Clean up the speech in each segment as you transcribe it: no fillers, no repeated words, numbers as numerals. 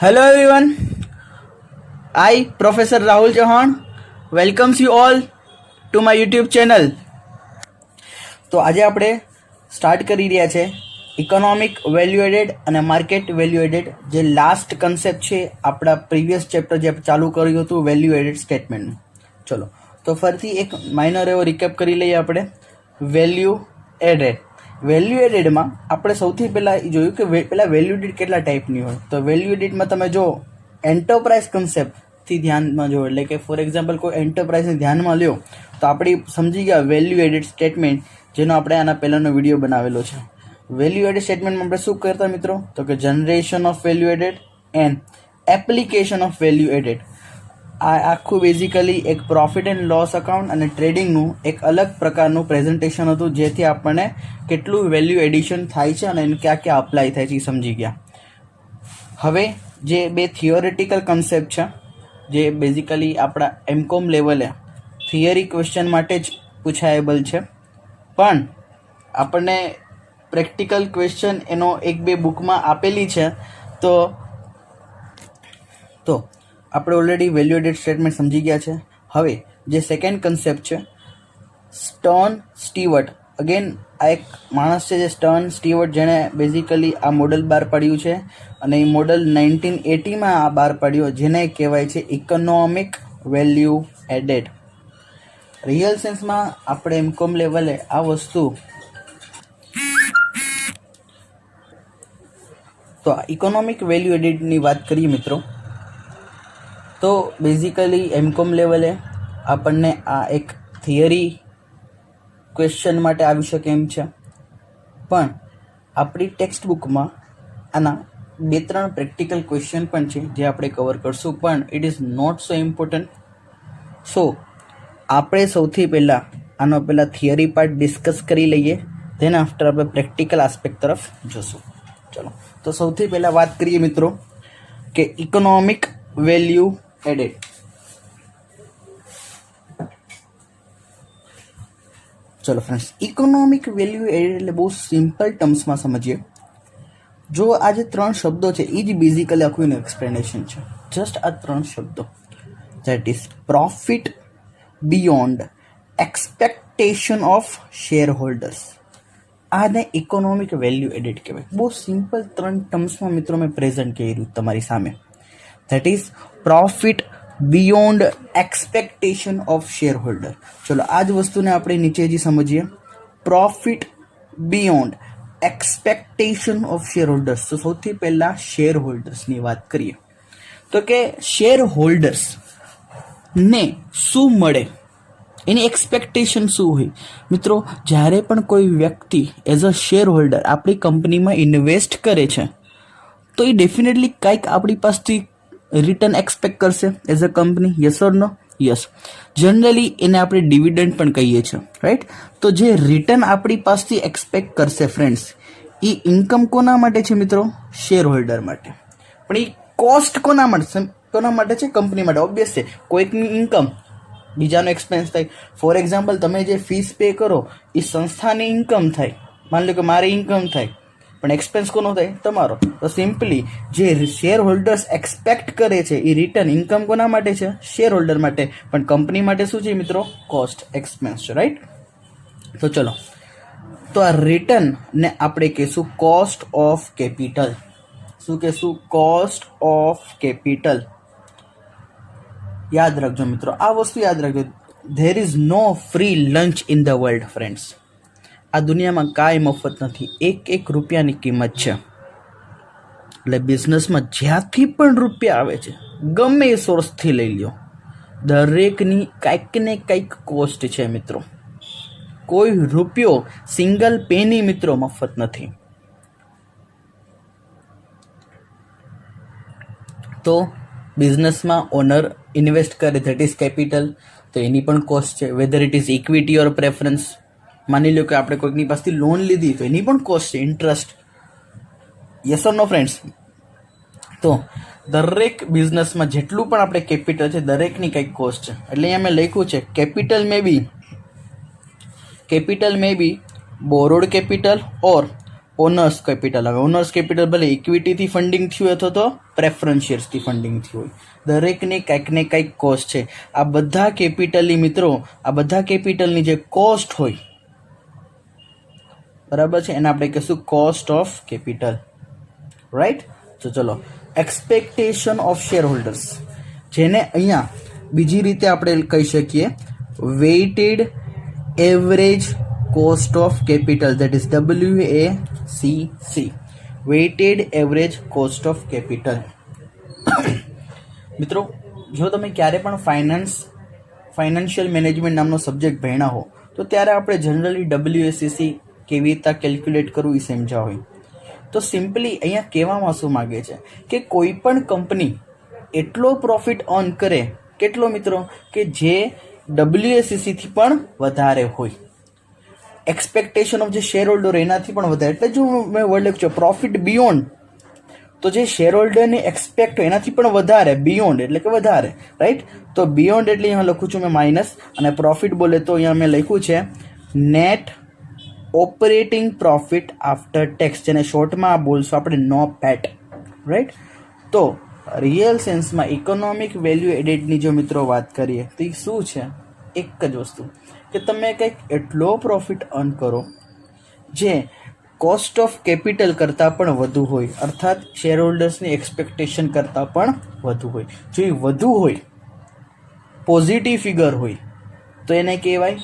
Hello everyone, I Professor Rahul Chauhan welcomes you all to my YouTube channel. તો આજે આપણે start કરી રહ્યા છે ઇકોનોમિક વેલ્યુ એડેડ અને માર્કેટ વેલ્યુ એડેડ, જે લાસ્ટ કન્સેપ્ટ છે આપણા પ્રીવિયસ ચેપ્ટર જે ચાલુ કર્યું હતું વેલ્યુ એડેડ સ્ટેટમેન્ટનું. ચલો તો ફરીથી એક માઇનર એવો રિકેપ કરી લઈએ આપણે. વેલ્યુ એડેડ, વેલ્યુ એડેડમાં આપણે સૌથી પહેલાં જોયું કે પહેલાં વેલ્યુ એડેડ કેટલા ટાઈપની હોય. તો વેલ્યુ એડેડમાં તમે જો એન્ટરપ્રાઇઝ કન્સેપ્ટથી ધ્યાનમાં જો, એટલે કે ફોર એક્ઝામ્પલ કોઈ એન્ટરપ્રાઇઝને ધ્યાનમાં લ્યો તો આપણે સમજી ગયા વેલ્યુ એડેડ સ્ટેટમેન્ટ, જેનો આપણે આના પહેલાંનો વિડીયો બનાવેલો છે. વેલ્યુ એડેડ સ્ટેટમેન્ટમાં આપણે શું કરતા મિત્રો, તો કે generation of value added and application of value added. આ આખું બેઝિકલી એક પ્રોફિટ એન્ડ લોસ અકાઉન્ટ અને ટ્રેડિંગનું એક અલગ પ્રકારનું પ્રેઝન્ટેશન હતું, જેથી આપણને કેટલું વેલ્યુ એડિશન થાય છે અને એને ક્યાં ક્યાં અપ્લાય થાય છે એ સમજી ગયા. હવે જે બે થિયોરેટિકલ કન્સેપ્ટ છે, જે બેઝિકલી આપણા એમકોમ લેવલે થિયરી ક્વેશ્ચન માટે જ પૂછાયેબલ છે, પણ આપણને પ્રેક્ટિકલ ક્વેશ્ચન એનો એક બે બુકમાં આપેલી છે. તો આપણે ઓલરેડી વેલ્યુ એડેડ સ્ટેટમેન્ટ સમજી ગયા છે. હવે જે સેકન્ડ કન્સેપ્ટ છે સ્ટર્ન સ્ટીવર્ટ, અગેન આ એક માણસ છે જે સ્ટર્ન સ્ટીવર્ટ, જેણે બેઝિકલી આ મોડલ બહાર પાડ્યું છે અને એ મોડલ 1980માં આ બહાર પાડ્યું, જેને કહેવાય છે ઇકોનોમિક વેલ્યુ એડેડ. રિયલ સેન્સમાં આપણે એમકોમ લેવલે આ વસ્તુ, તો ઇકોનોમિક વેલ્યુ એડેડની વાત કરીએ મિત્રો, તો બેઝિકલી એમકોમ લેવલે આપણને આ એક થિયરી ક્વેશ્ચન માટે આવી શકે એમ છે, પણ આપણી ટેક્સ્ટ બુકમાં આના 2-3 પ્રેક્ટિકલ ક્વેશ્ચન પણ છે જે આપણે કવર કરશું, પણ it is not so important. So આપણે સૌથી પહેલાં આનો પહેલાં થિયરી પાર્ટ ડિસ્કસ કરી લઈએ, ધેન આફ્ટર આપણે પ્રેક્ટિકલ આસ્પેક્ટ તરફ જશું. ચલો તો સૌથી પહેલાં વાત કરીએ મિત્રો કે ઇકોનોમિક વેલ્યુ એડેડ. ચલો ફ્રેન્ડ્સ, ઇકોનોમિક વેલ્યુ એડેડ એટલે બહુ સિમ્પલ ટર્મ્સમાં સમજીએ. જો આ જે 3 શબ્દો છે એ જ બેઝિકલી આખું એક્સપ્લેનેશન છે. જસ્ટ આ 3 શબ્દો, that is profit beyond expectation of share holders, આને ઇકોનોમિક વેલ્યુ એડેડ કહેવાય. બહુ સિમ્પલ 3 ટર્મ્સમાં મિત્રો મેં પ્રેઝન્ટ કર્યું તમારી સામે. That is profit beyond expectation of share holder. ચલો આ જ વસ્તુને આપણે નીચે જ સમજીએ. Profit beyond expectation of share holders. તો સૌથી પહેલાં શેર હોલ્ડર્સની વાત કરીએ તો કે શેર હોલ્ડર્સને શું મળે, એની એક્સપેક્ટેશન શું હોય મિત્રો. જ્યારે પણ કોઈ વ્યક્તિ એઝ અ શેર હોલ્ડર આપણી કંપનીમાં ઇન્વેસ્ટ કરે છે, તો એ ડેફિનેટલી કંઈક આપણી પાસેથી રિટર્ન એક્સપેક્ટ કરશે as a company. Yes or no? Yes. Generally એને આપણે ડિવિડન્ડ પણ કહીએ છીએ, રાઈટ. તો જે રિટર્ન આપણી પાસેથી એક્સપેક્ટ કરશે ફ્રેન્ડ્સ, એ ઇન્કમ કોના માટે છે મિત્રો? શેર હોલ્ડર માટે. પણ એ કોસ્ટ કોના માટે છે? કંપની માટે. ઓબ્વિયસ છે, કોઈકની ઇન્કમ બીજાનો એક્સપેન્સ થાય. ફોર એક્ઝામ્પલ તમે જે ફીસ પે કરો એ સંસ્થાની ઇન્કમ થાય. માની લો કે મારી ઇન્કમ થાય, પણ એક્સપેન્સ કોનો થાય? તમારો. તો સિમ્પલી જે શેર હોલ્ડર્સ એક્સપેક્ટ કરે છે એ રિટર્ન ઇન્કમ કોના માટે છે? શેર હોલ્ડર માટે. પણ કંપની માટે શું છે મિત્રો? કોસ્ટ, એક્સપેન્સ છે, રાઈટ. તો ચલો, તો આ રિટર્ન ને આપણે કહીશું કોસ્ટ ઓફ કેપિટલ. શું કહેશું? Cost of capital. યાદ રાખજો મિત્રો, આ વસ્તુ યાદ રાખજો. There is no free lunch in the world friends. આ દુનિયામાં કાંઈ મફત નથી. એક રૂપિયાની કિંમત છે. એટલે બિઝનેસમાં જ્યાંથી પણ રૂપિયા આવે છે, ગમે એ સોર્સથી લઈ લ્યો, દરેકની કંઈક ને કંઈક કોસ્ટ છે મિત્રો. કોઈ રૂપિયો, સિંગલ પેની મિત્રો મફત નથી. તો બિઝનેસમાં ઓનર ઇન્વેસ્ટ કરે, ધેટ ઇઝ કેપિટલ, તો એની પણ કોસ્ટ છે. Weather it is equity or preference. માની લો કે આપણે કોઈકની પાસેથી લોન લીધી, તો એની પણ કોસ્ટ છે, interest. Yes or no friends? તો દરેક બિઝનેસમાં જેટલું પણ આપણે કેપિટલ છે, દરેકની કંઈક કોસ્ટ છે. એટલે અહીંયા મેં લખ્યું છે કેપિટલ મે બી બોરોડ કેપિટલ ઓર ઓનર્સ કેપિટલ આવે. ઓનર્સ કેપિટલ ભલે ઇક્વિટીથી ફંડિંગ થયું અથવા તો પ્રેફરન્સ શેર્સથી ફંડિંગ થયું હોય, દરેકની કંઈક ને કંઈક કોસ્ટ છે. આ બધા કેપિટલની મિત્રો, આ બધા કેપિટલની જે કોસ્ટ હોય, બરાબર છે, એને આપણે કહીશું કોસ્ટ ઓફ કેપિટલ, રાઈટ. તો ચલો, એક્સપેક્ટેશન ઓફ શેર હોલ્ડર્સ, જેને અહીંયા બીજી રીતે આપણે કહી શકીએ weighted average cost of capital, that is WACC, weighted average cost of capital. મિત્રો, જો તમે ક્યારે પણ ફાઇનાન્શિયલ મેનેજમેન્ટ નામનો સબ્જેક્ટ ભણ્યા હો તો ત્યારે આપણે જનરલી WACC કેવી રીતે કેલ્ક્યુલેટ કરવું એ સમજ્યા હોય. તો સિમ્પલી અહીંયા કહેવામાં શું માગે છે કે કોઈ પણ કંપની એટલો પ્રોફિટ અર્ન કરે, કેટલો મિત્રો, કે જે WACC થી પણ વધારે હોય. એક્સપેક્ટેશન ઓફ જે શેર હોલ્ડર એનાથી પણ વધારે. એટલે જો મેં વર્ડ લખ્યું છે પ્રોફિટ બિયોન્ડ, તો જે શેર હોલ્ડરને એક્સપેક્ટ હોય એનાથી પણ વધારે, બિયોન્ડ એટલે કે વધારે, રાઈટ. તો બિયોન્ડ એટલે અહીંયા લખું છું મેં માઇનસ, અને પ્રોફિટ બોલે તો અહીંયા મેં લખ્યું છે net operating profit after tax, જેને શોર્ટમાં બોલશું આપણે નો પેટ, રાઈટ. તો રિયલ સેન્સમાં ઇકોનોમિક વેલ્યુ એડેડની જો મિત્રો વાત કરીએ તો એ શું છે? એક જ વસ્તુ કે તમે કંઈક એટલો પ્રોફિટ અર્ન કરો જે કોસ્ટ ઓફ કેપિટલ કરતાં પણ વધુ હોય, અર્થાત શેર હોલ્ડર્સની એક્સપેક્ટેશન કરતાં પણ વધુ હોય. જો એ વધુ હોય, પોઝિટિવ ફિગર હોય, તો એને કહેવાય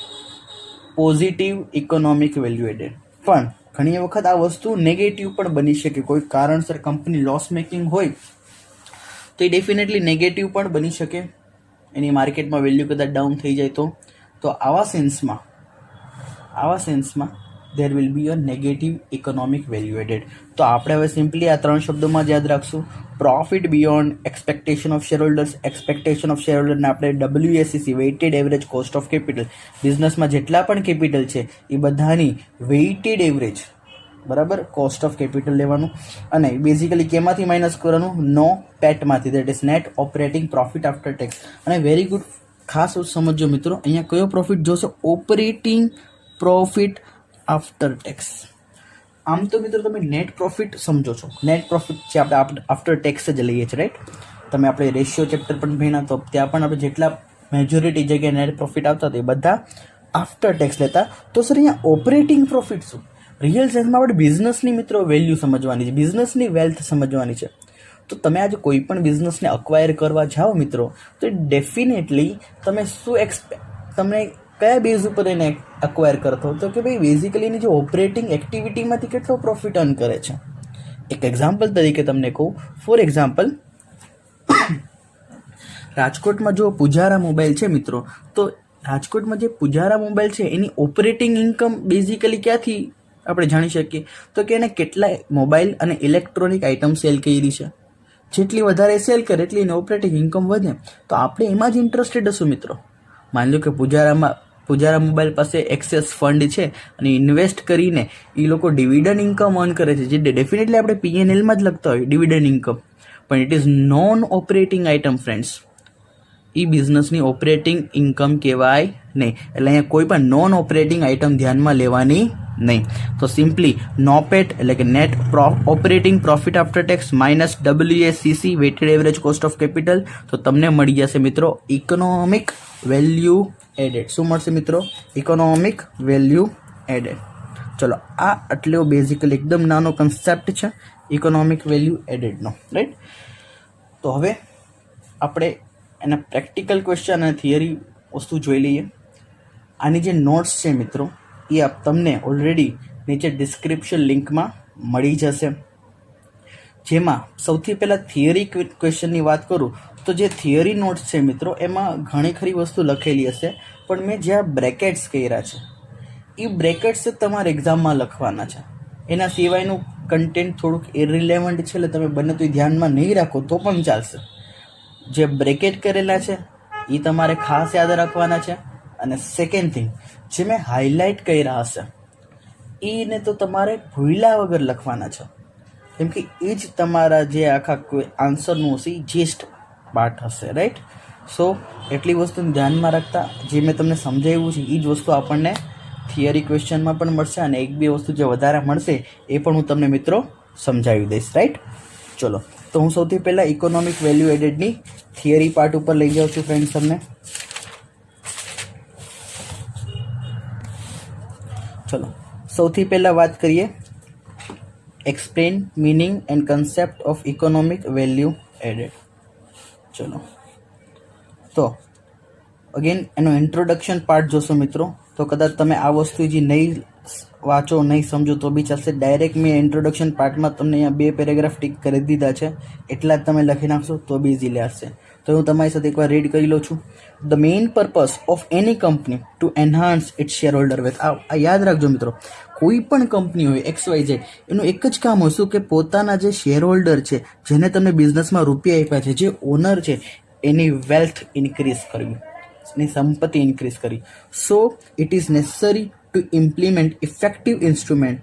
પોઝિટિવ ઇકોનોમિક વેલ્યુ એડેડ. પણ ઘણી વખત આ વસ્તુ નેગેટિવ પણ બની શકે. કોઈ કારણસર કંપની લોસ મેકિંગ હોય તો એ ડેફિનેટલી નેગેટિવ પણ બની શકે, એની માર્કેટમાં વેલ્યુ કદાચ ડાઉન થઈ જાય તો આવા સેન્સમાં there will be a negative economic value added. તો આપણે હવે સિમ્પલી આ ત્રણ શબ્દોમાં જ યાદ રાખશું. Profit beyond expectation of share holders, expectation of share હોલ્ડરને આપણે WACC weighted average cost of capital. બિઝનેસમાં જેટલા પણ કેપિટલ છે એ બધાની વેઇટેડ એવરેજ, બરાબર, કોસ્ટ ઓફ કેપિટલ લેવાનું, અને બેઝિકલી કેમાંથી માઇનસ કરવાનું? નો પેટમાંથી, that is net operating profit after tax. અને વેરી ગુડ, ખાસ સમજો મિત્રો, અહીંયા કયો પ્રોફિટ જોશો? Operating profit after tax. આમ તો મિત્રો તમે નેટ પ્રોફિટ સમજો છો, નેટ પ્રોફિટ છે આપણે આફ્ટર ટેક્સ જ લઈએ છીએ, રાઈટ. તમે આપણે રેશિયો ચેપ્ટર પણ ભણ્યા તો ત્યાં પણ આપણે જેટલા મેજોરિટી જગ્યાએ નેટ પ્રોફિટ આવતા હતા એ બધા આફ્ટર ટેક્સ લેતા. તો સર અહીંયા ઓપરેટિંગ પ્રોફિટ શું? રિયલ સેન્સમાં આપણે બિઝનેસની મિત્રો વેલ્યુ સમજવાની છે, બિઝનેસની વેલ્થ સમજવાની છે. તો તમે આજે કોઈ પણ બિઝનેસને અક્વાયર કરવા જાઓ મિત્રો, તો ડેફિનેટલી તમે તમે કયા બેઝ ઉપર એને અક્વાયર કરતો તો કે ભાઈ બેઝિકલી એની જે ઓપરેટિંગ એક્ટિવિટીમાંથી કેટલો પ્રોફિટ અર્ન કરે છે. એક એક્ઝામ્પલ તરીકે તમને કહું, ફોર એક્ઝામ્પલ, રાજકોટમાં જો પુજારા મોબાઈલ છે મિત્રો, તો રાજકોટમાં જે પુજારા મોબાઈલ છે એની ઓપરેટિંગ ઇન્કમ બેઝિકલી ક્યાંથી આપણે જાણી શકીએ? તો કે એને કેટલા મોબાઈલ અને ઇલેક્ટ્રોનિક આઇટમ સેલ કરી છે. જેટલી વધારે સેલ કરે એટલી એની ઓપરેટિંગ ઇન્કમ વધે. તો આપણે એમાં જ ઇન્ટરેસ્ટેડ હશું મિત્રો. માની લો કે પુજારા મોબાઈલ પાસે એક્સેસ ફંડ છે અને ઇન્વેસ્ટ કરીને એ લોકો ડિવિડન્ડ ઇન્કમ અર્ન કરે છે, જે ડેફિનેટલી આપણે PNLમાં જ લખતા હોય ડિવિડન્ડ ઇન્કમ, પણ it is non operating item friends. એ બિઝનેસની ઓપરેટિંગ ઇન્કમ કહેવાય નહીં. એટલે અહીંયા કોઈ પણ નોન ઓપરેટિંગ આઇટમ ધ્યાનમાં લેવાની નહીં. તો સિમ્પલી નોપેટ એટલે કે net operating profit after tax minus WACC weighted average cost of capital. તો તમને મળી જશે મિત્રો ઇકોનોમિક વેલ્યુ એડેડ. શું મળશે મિત્રો? Economic value added. ચલો, આ આટલો બેઝિકલી એકદમ નાનો કન્સેપ્ટ છે ઇકોનોમિક વેલ્યુ એડેડનો, રાઈટ. તો હવે આપણે એના પ્રેક્ટિકલ ક્વેશ્ચન અને થિયરી વસ્તુ જોઈ લઈએ. આની જે નોટ્સ છે મિત્રો એ તમને ઓલરેડી નીચે ડિસ્ક્રિપ્શન લિંકમાં મળી જશે. જેમાં સૌથી પહેલાં થિયરી ક્વેશ્ચનની વાત કરું તો જે થિયરી નોટ્સ છે મિત્રો એમાં ઘણી ખરી વસ્તુ લખેલી હશે, પણ મેં જ્યાં બ્રેકેટ્સ કર્યા છે એ બ્રેકેટ્સ તમારે એક્ઝામમાં લખવાના છે. એના સિવાયનું કન્ટેન્ટ થોડુંક ઇરિલેવન્ટ છે, એટલે તમે બને તો ધ્યાનમાં નહીં રાખો તો પણ ચાલશે. જે બ્રેકેટ કરેલા છે એ તમારે ખાસ યાદ રાખવાના છે. અને સેકન્ડ થિંગ, જે મેં હાઇલાઇટ કર્યા હશે એને તો તમારે ભૂલ્યા વગર લખવાના છે, કેમ કે એ જ તમારા જે આખા આન્સરનું હશે એ જેસ્ટ પાર્ટ હશે, રાઈટ. સો એટલી વસ્તુને ધ્યાનમાં રાખતા જે મેં તમને સમજાવ્યું છે એ જ વસ્તુ આપણને થિયરી ક્વેશ્ચનમાં પણ મળશે અને એક બે વસ્તુ જે વધારે મળશે એ પણ હું તમને મિત્રો સમજાવી દઈશ, રાઈટ? ચલો, તો હું સૌથી પહેલાં ઇકોનોમિક વેલ્યુ એડેડની થિયરી પાર્ટ ઉપર લઈ જાઉં છું ફ્રેન્ડ્સ તમને. ચલો, સૌથી પહેલાં વાત કરીએ explain meaning and concept of economic value added. ચલો, તો અગેન એનો ઇન્ટ્રોડક્શન પાર્ટ જોશો મિત્રો, તો કદાચ તમે આ વસ્તુ જે નહીં વાંચો નહીં સમજો તો બી ચાલશે. ડાયરેક્ટ મેં ઇન્ટ્રોડક્શન પાર્ટમાં તમને અહીંયા 2 પેરેગ્રાફ ટીક કરી દીધા છે, એટલા જ તમે લખી નાખશો તો બી ઇઝીલી આવશે. તો હું તમારી સાથે એકવાર રીડ કરી લઉં છું. The main purpose of any company to enhance its shareholder wealth. આ યાદ રાખજો મિત્રો, કોઈ પણ કંપની હોય XYZ, એનું એક જ કામ હોય શું કે પોતાના જે શેર હોલ્ડર છે, જેને તમે બિઝનેસમાં રૂપિયા આપ્યા છે, જે ઓનર છે, એની વેલ્થ ઇન્ક્રીઝ કરવી, એની સંપત્તિ ઇન્ક્રીઝ કરવી. So it is necessary to implement effective instrument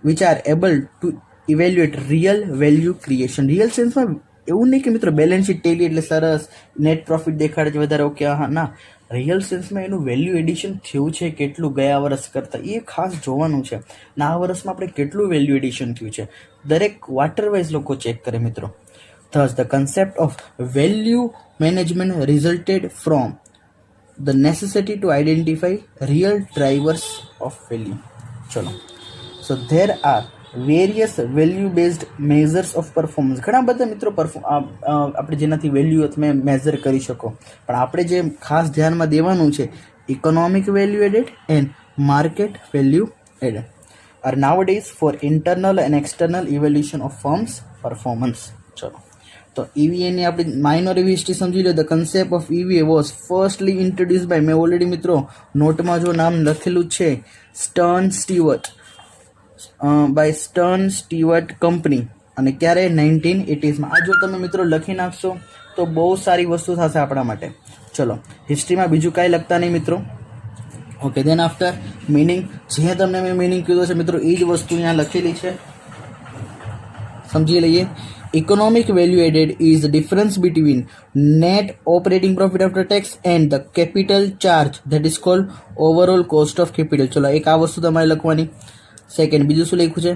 which are able to evaluate real value creation. Real સેન્સમાં એવું નહીં કે મિત્રો બેલેન્સ શીટ ટેલી એટલે સરસ નેટ પ્રોફિટ દેખાડે છે વધારે, ઓકે, હા ના, રિયલ સેન્સમાં એનું વેલ્યુ એડિશન થયું છે કેટલું ગયા વર્ષ કરતાં એ ખાસ જોવાનું છે. અને આ વર્ષમાં આપણે કેટલું વેલ્યુ એડિશન થયું છે દરેક ક્વાર્ટર વાઇઝ લોકો ચેક કરે મિત્રો. Thus the concept of value management resulted from the necessity to identify real drivers of value. ચલો, so there are various value based measures of performance. ઘણા બધા મિત્રો આપણે જેનાથી વેલ્યુ તમે મેઝર કરી શકો, પણ આપણે જે ખાસ ધ્યાનમાં દેવાનું છે economic value added and market value added are nowadays for internal and external evaluation of firms performance. ચલો, તો EVA ની આપણે માઇનોર એવી હિસ્ટ્રી સમજી લો. The concept of EVA was firstly introduce by, મેં ઓલરેડી મિત્રો નોટમાં જો નામ લખેલું છે, Stern Stewart, by Stern Stewart company, અને ક્યારે 1980s. આ જો તમે મિત્રો લખી નાખશો તો બહુ સારી વસ્તુ થશે આપણા માટે. ચલો, હિસ્ટ્રીમાં બીજું કાંઈ લખતા નહીં મિત્રો. ઓકે, દેન આફ્ટર મિનિંગ, જે તમને મેં મિનિંગ કીધું છે મિત્રો એ જ વસ્તુ અહીંયા લખેલી છે, સમજી લઈએ. Economic value added is the difference between net operating profit after tax and the capital charge that is called overall cost of capital. ચલો, એક આ વસ્તુ તમારે લખવાની. સેકન્ડ, બીજું શું લખ્યું છે?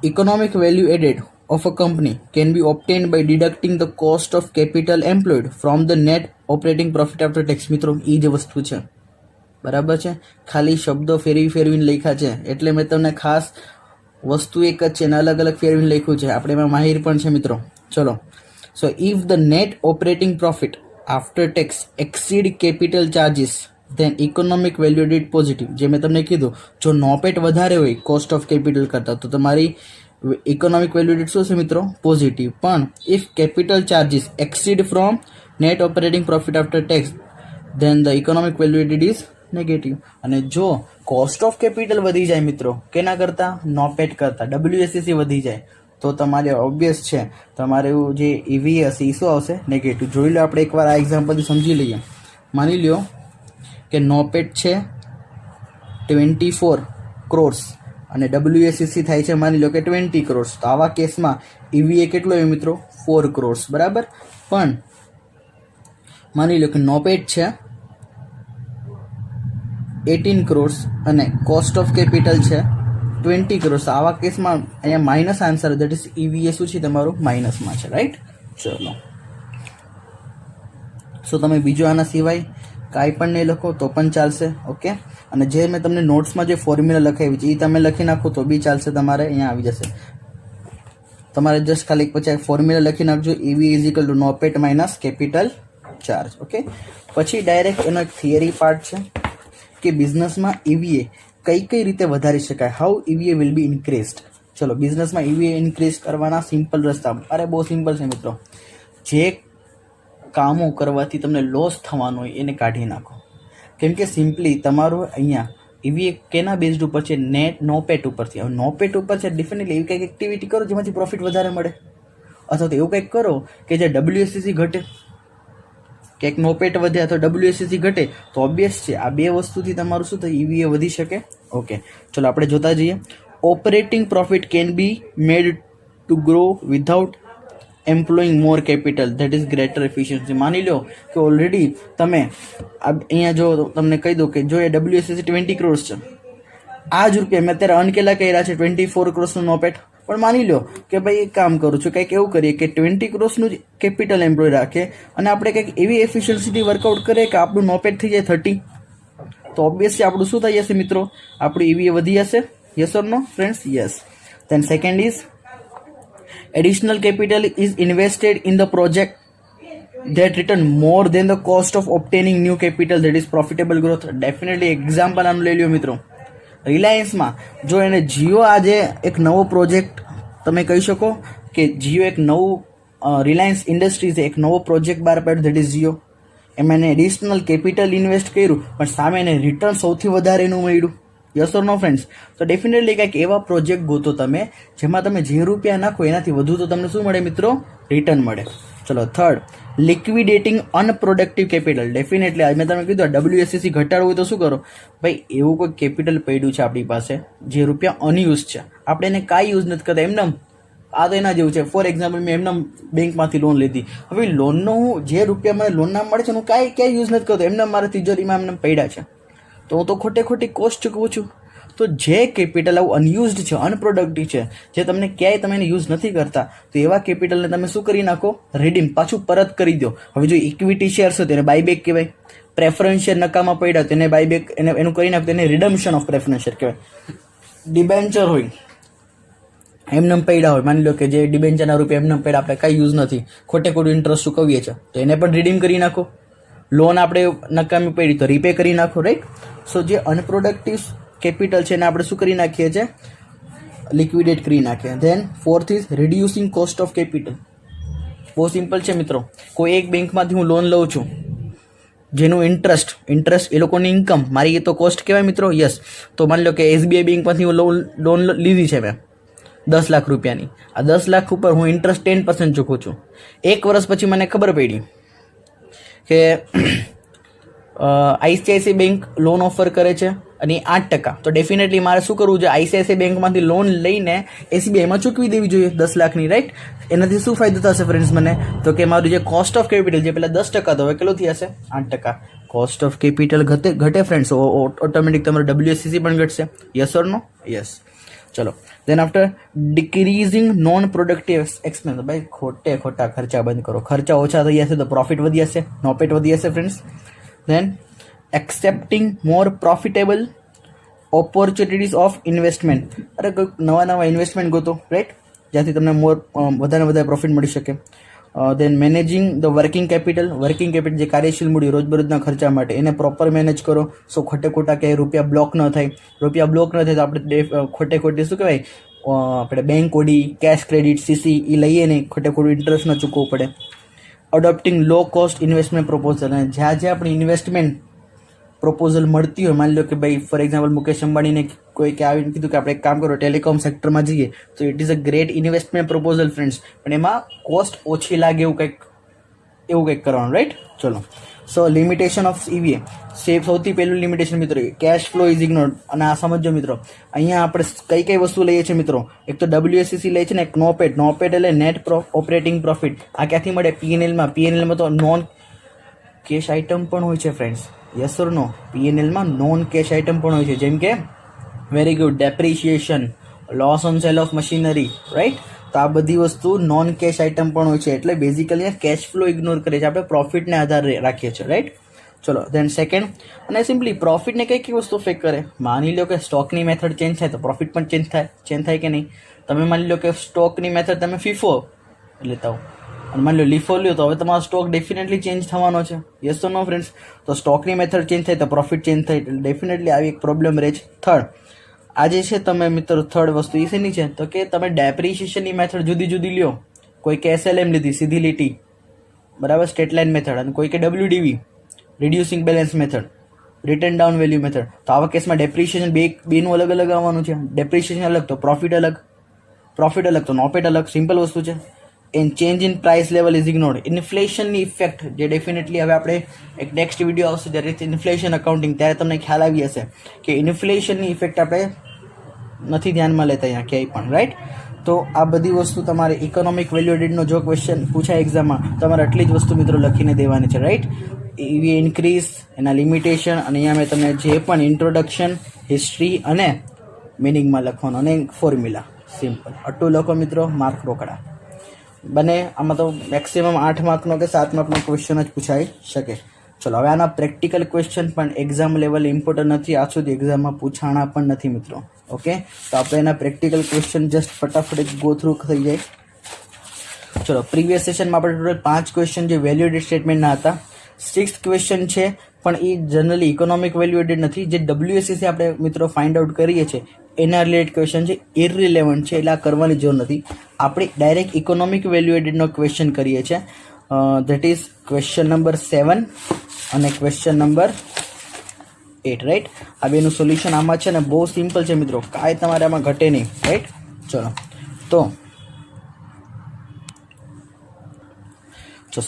Economic value added of a company can be obtained by deducting the cost of capital employed from the net operating profit after tax. મિત્રો એ જ વસ્તુ છે, બરાબર છે, ખાલી શબ્દો ફેરવીને લખ્યા છે એટલે મેં તમને ખાસ વસ્તુ એક જ છે ને અલગ અલગ ફેરવીને લખ્યું છે, આપણે એમાં માહિર પણ છે મિત્રો. ચલો, so if the net operating profit after tax exceed capital charges then economic value added positive. જે મેં તમને કીધું, જો નોપેટ વધારે હોય કોસ્ટ ઓફ કેપિટલ કરતાં તો તમારી ઇકોનોમિક વેલ્યુ એડેડ શું છે મિત્રો? પોઝિટિવ. પણ if capital charges exceed from net operating profit after tax then the economic value added is negative. અને જો કોસ્ટ ઓફ કેપિટલ વધી જાય મિત્રો, કેના કરતાં? નોપેટ કરતાં, WACC વધી જાય તો તમારે ઓબ્વિયસ છે તમારે જે EVA હશે એ શું આવશે? નેગેટિવ. જોઈ લો, આપણે એકવાર આ એક્ઝામ્પલથી સમજી લઈએ. માની લ્યો કે નોપેટ છે 24 crores અને WACC થાય છે માની લો કે 20 crores. તો આવા કેસમાં EVA કેટલો હોય મિત્રો? 4 crores, બરાબર. પણ માની લો કે નોપેટ છે 18 crores અને કોસ્ટ ઓફ કેપિટલ છે 20 crores. આવા કેસમાં અહીંયા minus answer, that is EVA શું છે તમારું? માઇનસમાં છે, રાઈટ? ચલો, સો તમે બીજું આના સિવાય કાંઈ પણ નહીં લખો તો પણ ચાલશે, ઓકે. અને જે મેં તમને નોટ્સમાં જે ફોર્મ્યુલા લખાવી છે એ તમે લખી નાખો તો બી ચાલશે, તમારે અહીંયા આવી જશે. તમારે જસ્ટ ખાલી પછી ફોર્મ્યુલા લખી નાખજો, EVA is equal to NOPAT minus capital charge, okay. પછી ડાયરેક્ટ એનો એક થિયરી પાર્ટ છે કે બિઝનેસમાં EVA કઈ રીતે વધારી શકાય, how EVA will be increased. ચલો, બિઝનેસમાં EVA ઇન્ક્રીઝ કરવાના સિમ્પલ રસ્તા, અરે બહુ સિમ્પલ છે મિત્રો. જે કામો કરવાથી તમને લોસ થવાનો હોય એને કાઢી નાખો. કેમ કે સિમ્પલી તમારું અહીંયા EVA કેના બેઝડ ઉપર છે? નોપેટ ઉપરથી. હવે નોપેટ ઉપર છે, ડિફિનેટલી એવી કંઈક એક્ટિવિટી કરો જેમાંથી પ્રોફિટ વધારે મળે, અથવા તો એવું કંઈક કરો કે જે WACC ઘટે, ક્યાંક નોપેટ વધે અથવા WACC ઘટે તો ઓબ્વિયસ છે આ બે વસ્તુથી તમારું શું થાય? EVA વધી શકે, ઓકે. ચલો, આપણે જોતા જઈએ. Operating profit can be made to grow without employing more capital that is greater efficiency. માની લો કે ઓલરેડી તમે અહીંયા જો તમને કહી દઉં કે જો એ WSSC 20 crores છે, આ જ રૂપિયા મેં અત્યારે અર્ન કેટલા કર્યા છે 24 crores નોપેટ. પણ માની લો કે ભાઈ એક કામ કરું છું, કંઈક એવું કરીએ કે 20 crores જ કેપિટલ એમ્પ્લોય રાખે અને આપણે કંઈક એવી એફિશિયન્સીથી વર્કઆઉટ કરીએ કે આપણું નોપેટ થઈ જાય 30, તો ઓબ્વિયસલી આપણું શું થઈ જશે મિત્રો? આપણી EVA વધી જશે. Yes or no friends? Yes. Then second is additional capital is invested in the project that return more than the cost of obtaining new capital, that is profitable growth. Definitely example આનું લઈ લ્યો મિત્રો. રિલાયન્સમાં જો એને જીઓ આજે એક નવો project તમે કહી શકો કે જીઓ એક નવું રિલાયન્સ ઇન્ડસ્ટ્રીઝે એક નવો પ્રોજેક્ટ બહાર પાડ્યો, ધેટ ઇઝ જીઓ. એમાં એને એડિશનલ કેપિટલ ઇન્વેસ્ટ કર્યું પણ સામે એને રિટર્ન સૌથી વધારે એનું મળ્યું. Yes or no friends? તો ડેફિનેટલી કંઈક એવા પ્રોજેક્ટ ગોતો તમે જેમાં તમે જે રૂપિયા નાખો એનાથી વધુ તો તમને શું મળે મિત્રો? રિટર્ન મળે. ચલો થર્ડ, લિક્વિડેટિંગ અનપ્રોડક્ટિવ કેપિટલ. ડેફિનેટલી મેં તમે કીધું WSSC ઘટાડવું હોય તો શું કરો ભાઈ? એવું કોઈ કેપિટલ પડ્યું છે આપણી પાસે જે રૂપિયા અનયુઝ છે, આપણે એને કાંઈ યુઝ નથી કરતા, એમને આ તો એના જેવું છે. ફોર એક્ઝામ્પલ મેં એમને બેંકમાંથી લોન લીધી, હવે લોનનો હું જે રૂપિયા મને લોનના મળે છે હું ક્યાંય યુઝ નથી કરતો, એમને મારા તિજોરીમાં એમને પડ્યા છે, તો હું તો ખોટી કોસ્ટ ચૂકવું છું. તો જે કેપિટલ આવું અનયુઝડ છે, અનપ્રોડક્ટિવ છે, જે તમને ક્યાંય તમે એને યુઝ નથી કરતા, તો એવા કેપિટલને તમે શું કરી નાખો? રિડીમ, પાછું પરત કરી દો. હવે જો ઇક્વિટી શેર્સ હોય તો એને બાયબેક કહેવાય, પ્રેફરન્સ શેર નકામા પડ્યા તો એને બાયબેક એનું કરી નાખો, એને રિડમ્શન ઓફ પ્રેફરન્સ શેર કહેવાય. ડિબેન્ચર હોય એમને પડ્યા હોય, માની લો કે જે ડિબેન્ચરના રૂપિયા એમને પડ્યા, આપણે કાંઈ યુઝ નથી, ખોટું ઇન્ટરેસ્ટ ચૂકવીએ છીએ, તો એને પણ રિડીમ કરી નાખો. લોન આપણે નકામી પડી તો રીપે કરી નાખો, રાઈટ? સો જે અનપ્રોડક્ટિવ કેપિટલ છે એને આપણે શું કરી નાખીએ છીએ? લિક્વિડેટ કરી નાખીએ. Then fourth is reducing cost of capital. બહુ સિમ્પલ છે મિત્રો. કોઈ એક બેંકમાંથી હું લોન લઉં છું જેનું ઇન્ટરેસ્ટ એ લોકોની ઇન્કમ, મારી એ તો કોસ્ટ કહેવાય મિત્રો. યસ. તો માની લો કે SBI બેંકમાંથી હું લોન લીધી છે મેં 10 લાખ રૂપિયાની. આ 10 લાખ ઉપર હું ઇન્ટરેસ્ટ 10% ચૂકવું છું. એક વર્ષ પછી મને ખબર પડી કે ICICI બેંક લોન ઓફર કરે છે અને 8%, તો ડેફિનેટલી મારે શું કરવું જોઈએ? ICICI બેંકમાંથી લોન લઈને SBIમાં ચૂકવી દેવી જોઈએ 10 લાખની, રાઈટ? એનાથી શું ફાયદો થશે ફ્રેન્ડ્સ મને? તો કે મારું જે કોસ્ટ ઓફ કેપિટલ જે પહેલાં 10% તો હવે કેટલું થઈ જશે? 8%. કોસ્ટ ઓફ કેપિટલ ઘટે ફ્રેન્ડ્સ, ઓટોમેટિક તમારું WSCC પણ ઘટશે. Yes or no? યસ. ચલો then after decreasing non productive expense. ભાઈ ખોટા ખર્ચા બંધ કરો. ખર્ચા ઓછા થઈ જશે તો પ્રોફિટ વધી જશે, નોપેટ વધી જશે friends. Then accepting more profitable opportunities of investment. અરે કોઈક નવા ઇન્વેસ્ટમેન્ટ ગોતો, રાઈટ? જ્યાંથી તમને વધારે પ્રોફિટ મળી શકે. દેન મેનેજિંગ ધ વર્કિંગ કેપિટલ જે કાર્યશીલ મૂડી રોજબરોજના ખર્ચા માટે એને પ્રોપર મેનેજ કરો. સો ખોટા કે રૂપિયા બ્લોક ન થાય. તો આપણે ખોટી શું કહેવાય, આપણે bank Audi, cache credit, CC એ લઈએ નહીં, ખોટું ઇન્ટરેસ્ટ ન ચૂકવવું પડે. અડોપ્ટિંગ લો કોસ્ટ ઇન્વેસ્ટમેન્ટ પ્રપોઝલ. અને જ્યાં આપણી ઇન્વેસ્ટમેન્ટ પ્રપોઝલ મળતી હોય, માની લો કે ભાઈ ફોર એક્ઝામ્પલ મુકેશ અંબાણીને કોઈ કે આવીને કીધું કે આપણે એક કામ કરો ટેલિકોમ સેક્ટરમાં જઈએ, તો it is a great investment proposal friends, પણ એમાં કોસ્ટ ઓછી લાગે એવું કંઈક કરવાનું, રાઈટ? ચલો. સો લિમિટેશન ઓફ EVA. સૌથી પહેલું લિમિટેશન મિત્રો કેશ ફ્લો ઇઝ ઇગ્નોર્ડ. અને આ સમજો મિત્રો, અહીંયા આપણે કઈ વસ્તુ લઈએ છીએ મિત્રો? એક તો WSCC લે છે ને એક નોપેટ એટલે નેટ ઓપરેટિંગ પ્રોફિટ. આ ક્યાંથી મળે? PNLમાં તો નોન કેશ આઇટમ પણ હોય છે ફ્રેન્ડ્સ. Yes or no? PNLમાં નોન કેશ આઇટમ પણ હોય છે, જેમ કે very good depreciation, loss on sale of machinery, right? તો આ બધી વસ્તુ નોન કેશ આઇટમ પણ હોય છે. એટલે બેઝિકલી કેશ ફ્લો ઇગ્નોર કરીએ છીએ, આપણે પ્રોફિટને આધારે રાખીએ છીએ, રાઈટ? ચલો દેન સેકન્ડ, અને સિમ્પલી પ્રોફિટને કઈ વસ્તુ ફેક કરે? માની લો કે સ્ટોકની મેથડ ચેન્જ થાય તો પ્રોફિટ પણ ચેન્જ થાય કે નહીં? તમે માની લો કે સ્ટોકની મેથડ તમે FIFO લેતા હો અને માની લો LIFO લ્યો, તો હવે તમારો સ્ટોક ડેફિનેટલી ચેન્જ થવાનો છે. યસ તો નો ફ્રેન્ડ્સ? તો સ્ટોકની મેથડ ચેન્જ થાય તો પ્રોફિટ ચેન્જ થાય, એટલે ડેફિનેટલી આવી એક પ્રોબ્લેમ રહે છે. થર્ડ, આજે છે તમે મિત્રો થર્ડ વસ્તુ એ શેની છે? તો કે તમે ડેપ્રિશિએશનની મેથડ જુદી લ્યો. કોઈ કે SLM લીધી, સીધી લીટી, બરાબર, સ્ટેટ લાઇન મેથડ, અને કોઈ કે WDV reducing balance method, return down value method. તો આવા કેસમાં ડેપ્રિશિએશન બેનું અલગ આવવાનું છે. ડેપ્રિશિએશન અલગ તો પ્રોફિટ અલગ તો નોપેટ અલગ. સિમ્પલ વસ્તુ છે. And change in price level is ignored. ઇન્ફ્લેશનની ઇફેક્ટ જે ડેફિનેટલી હવે આપણે એક નેક્સ્ટ વિડીયો આવશે જ્યારે ઇન્ફ્લેશન અકાઉન્ટિંગ, ત્યારે તમને ખ્યાલ આવી હશે કે ઇન્ફ્લેશનની ઇફેક્ટ આપણે નથી ધ્યાનમાં લેતા અહીંયા ક્યાંય પણ, રાઈટ? તો આ બધી વસ્તુ તમારે ઇકોનોમિક વેલ્યુ એડેડનો જો ક્વેશ્ચન પૂછાય એક્ઝામમાં તમારે આટલી જ વસ્તુ મિત્રો લખીને દેવાની છે, રાઈટ. ઈવી ઇન્ક્રીઝ, એના લિમિટેશન, અને અહીંયા મેં તમને જે પણ ઇન્ટ્રોડક્શન, હિસ્ટ્રી અને મિનિંગમાં લખવાનું અને ફોર્મ્યુલા, સિમ્પલ આટલું લખો મિત્રો, માર્ક રોકડા બને. આમાં તો મેક્સિમમ 8 માર્કનો કે 7 માર્કનો ક્વેશ્ચન જ પૂછાઈ શકે. ચલો હવે આના પ્રેક્ટિકલ ક્વેશ્ચન પણ એક્ઝામ લેવલ ઇમ્પોર્ટન્ટ નથી, આજ સુધી એક્ઝામમાં પૂછાણા પણ નથી મિત્રો. ઓકે, તો આપણે એના પ્રેક્ટિકલ ક્વેશ્ચન જસ્ટ ફટાફટ ગો થ્રુ થઈ જાય. ચલો, પ્રીવિયસ સેશનમાં આપણે ટોટલ 5 ક્વેશ્ચન જે વેલ્યુ એડેડ સ્ટેટમેન્ટના હતા. 6th ક્વેશ્ચન છે પણ એ જનરલી ઇકોનોમિક વેલ્યુ એડેડ નથી. જે WSCC આપણે મિત્રો ફાઇન્ડ આઉટ કરીએ છીએ એના રિલેટેડ ક્વેશ્ચન છે, ઇરરિલેવન્ટ છે, એટલે આ કરવાની જરૂર નથી. આપણે ડાયરેક્ટ ઇકોનોમિક વેલ્યુ એડેડનો ક્વેશ્ચન કરીએ છીએ. ધેટ ઇઝ ક્વેશ્ચન નંબર 7 અને ક્વેશ્ચન નંબર 8, રાઈટ. આ બેનું સોલ્યુશન આમાં છે ને બહુ સિમ્પલ છે મિત્રો, કાંઈ તમારે આમાં ઘટે નહીં, રાઈટ. ચલો તો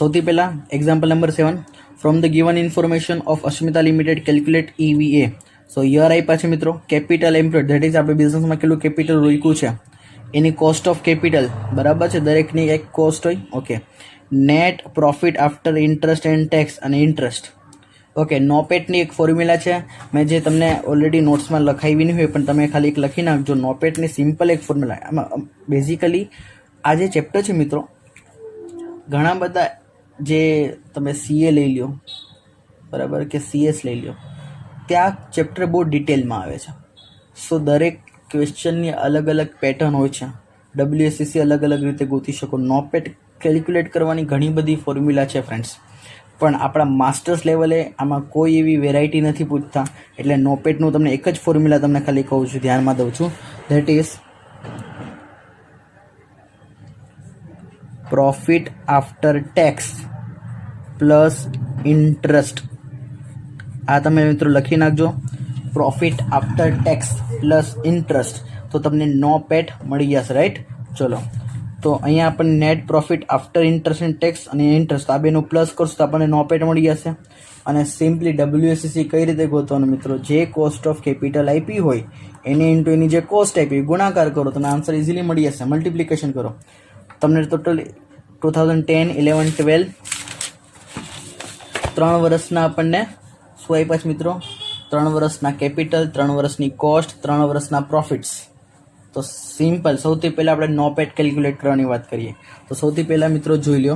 સૌથી પહેલા example number 7, from the given information of Asmita limited calculate EVA. So year આપ્યા છે મિત્રો, કેપિટલ એમ્પ્લોયડ, ધેટ ઇઝ આપણે બિઝનેસમાં કેટલું કેપિટલ રોક્યું છે એની કોસ્ટ ઓફ કેપિટલ, બરાબર છે, દરેકની એક કોસ્ટ હોય. Okay, net profit after interest and tax અને ઇન્ટરેસ્ટ. ઓકે, નોપેટની એક ફોર્મ્યુલા છે, મેં જે તમને ઓલરેડી નોટ્સમાં લખાવી નહીં હોય પણ તમે ખાલી એક લખી નાખજો. નોપેટની સિમ્પલ એક ફોર્મ્યુલા. આમાં બેઝિકલી આ જે ચેપ્ટર છે મિત્રો, ઘણા બધા જે તમે CA લઈ લો, બરાબર, કે CS લઈ લો, ત્યાં ચેપ્ટર બહુ ડિટેલમાં આવે છે. સો દરેક ક્વેશ્ચનની અલગ અલગ પેટર્ન હોય છે. WSCC અલગ અલગ રીતે ગોતી શકો. નોપેટ કેલ્ક્યુલેટ કરવાની ઘણી બધી ફોર્મ્યુલા છે ફ્રેન્ડ્સ, પણ આપણા માસ્ટર્સ લેવલે આમાં કોઈ એવી વેરાયટી નથી પૂછતા, એટલે નોપેટનું તમને એક જ ફોર્મ્યુલા તમને ખાલી કહું છું, ધ્યાનમાં દઉં છું. That is profit after tax plus interest. આ તમે મિત્રો લખી નાખજો, profit after tax plus interest, તો તમને નોપેટ મળી જશે, રાઈટ. ચલો, તો અહીંયા આપણને net profit after interest and tax અને ઇન્ટરેસ્ટ આ બેનું પ્લસ કરશું તો આપણને નોપેટ મળી જશે. અને સિમ્પલી WSCC કઈ રીતે ગોતવાનું મિત્રો, જે કોસ્ટ ઓફ કેપિટલ આપી હોય એને ઇન્ટુ એની જે કોસ્ટ આપી ગુણાકાર કરો, તમને આન્સર ઇઝીલી મળી જશે. મલ્ટિપ્લિકેશન કરો, તમને ટોટલ 2010, 11, 12 3 વર્ષના આપણને શું આપ્યા છે મિત્રો, 3 વર્ષના કેપિટલ, 3 વર્ષની કોસ્ટ, 3 વર્ષના પ્રોફિટ્સ. તો સિમ્પલ, સૌથી પહેલાં આપણે નોપેટ કેલ્ક્યુલેટ કરવાની વાત કરીએ તો સૌથી પહેલાં મિત્રો જોઈ લો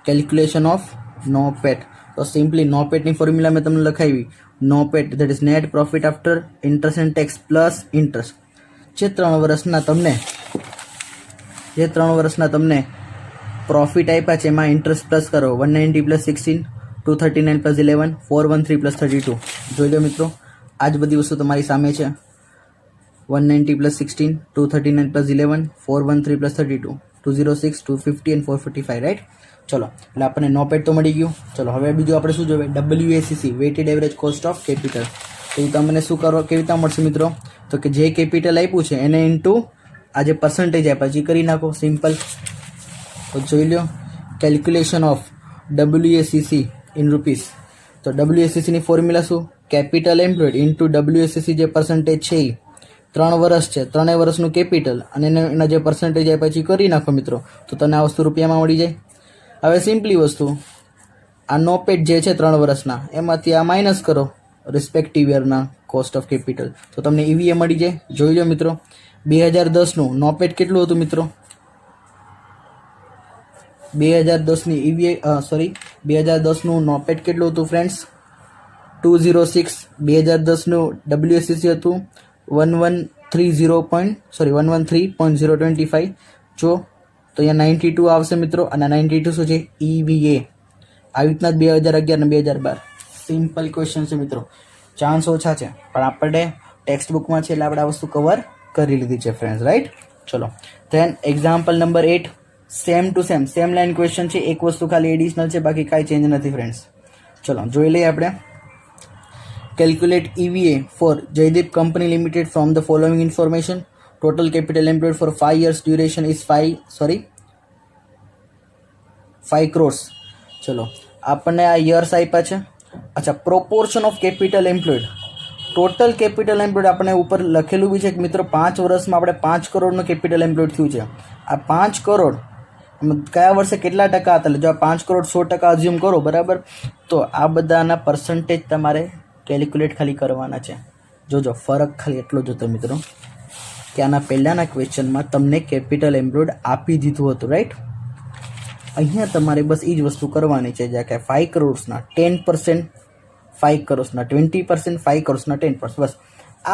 કેલ્ક્યુલેશન ઓફ નોપેટ. તો સિમ્પલી નોપેટની ફોર્મ્યુલા મેં તમને લખાવી, NOPAT that is net profit after interest and tax plus interest. જે 3 વર્ષના તમને પ્રોફિટ આપ્યા છે એમાં ઇન્ટરેસ્ટ પ્લસ કરો, 190 પ્લસ 16, 239 પ્લસ 11, 413 પ્લસ 32. જોઈ લો મિત્રો, આ જ બધી વસ્તુ તમારી સામે છે. 190 plus 16, 239 plus 11, 413 plus 32, 206, 250 and 445, right. ચલો, એટલે આપણને નોપેટ તો મળી ગયું. ચલો, હવે બીજું આપણે શું જોઈએ, WACC, weighted average cost of capital. તો એ તમને શું કરો, કેવી રીતે મળશે મિત્રો, તો કે જે કેપિટલ આપ્યું છે એને ઇન્ટુ આ જે પર્સન્ટેજ આપ્યા છે કરી નાખો, સિમ્પલ. તો જોઈ લો calculation of WACC in rupees. તો WACCની ફોર્મ્યુલા શું, કેપિટલ એમ્પ્લોયડ ઇન્ટુ WACC જે પર્સન્ટેજ છે એ 3 વર્ષ છે, 3 વર્ષનું કેપિટલ અને એના જે પર્સન્ટેજ આપ્યા છે કરી નાખો મિત્રો, તો તમને આ વસ્તુ રૂપિયામાં મળી જાય. હવે સિમ્પલી વસ્તુ, આ નોપેટ જે છે 3 વર્ષના એમાંથી આ માઇનસ કરો રિસ્પેક્ટિવ યરના કોસ્ટ ઓફ કેપિટલ, તો તમને EVA મળી જાય. જોઈ લો મિત્રો, 2010નું નોપેટ કેટલું હતું મિત્રો, 2010ની EVA 2010નું નોપેટ કેટલું હતું ફ્રેન્ડ્સ, 206. 2010નું WACC હતું 113.025. જો તો અહીંયા 92 આવશે મિત્રો, અને 92 શું છે, EVA. આવી રીતના 2011 અને 2012 સિમ્પલ ક્વેશ્ચન છે મિત્રો, ચાન્સ ઓછા છે પણ આપણે ટેક્સ્ટ બુકમાં છે એટલે આપણે આ વસ્તુ કવર કરી લીધી છે ફ્રેન્ડ્સ, રાઈટ. ચલો, then example number 8, same to same line question છે, એક વસ્તુ ખાલી એડિશનલ છે, બાકી કાંઈ ચેન્જ નથી ફ્રેન્ડ્સ. ચલો જોઈ લઈએ આપણે. Calculate EVA for Jaydeep company limited from the following information. Total capital employed for 5 years duration is 5 crores. ચલો, આપણને આ યર્સ આપ્યા છે. અચ્છા, proportion of capital employed, total capital employed આપણે ઉપર લખેલું બી છે કે મિત્રો 5 વર્ષમાં આપણે 5 કરોડનું કેપિટલ એમ્પ્લોયડ થયું છે. આ 5 કરોડ કયા વર્ષે કેટલા ટકા હતા, એટલે જો આ 5 કરોડ 100% અઝ્યુમ કરો બરાબર, તો આ બધાના પર્સન્ટેજ તમારે કેલ્ક્યુલેટ ખાલી કરવાના છે. જોજો ફરક ખાલી એટલો જ હતો મિત્રો કે આના પહેલાંના ક્વેશ્ચનમાં તમને કેપિટલ એમ્પ્લોયડ આપી દીધું હતું, રાઈટ. અહીંયા તમારે બસ એ જ વસ્તુ કરવાની છે, જ્યાં કે 5 કરોડના 10%, 5 કરોડના 20%, 5 કરોડના 10%, બસ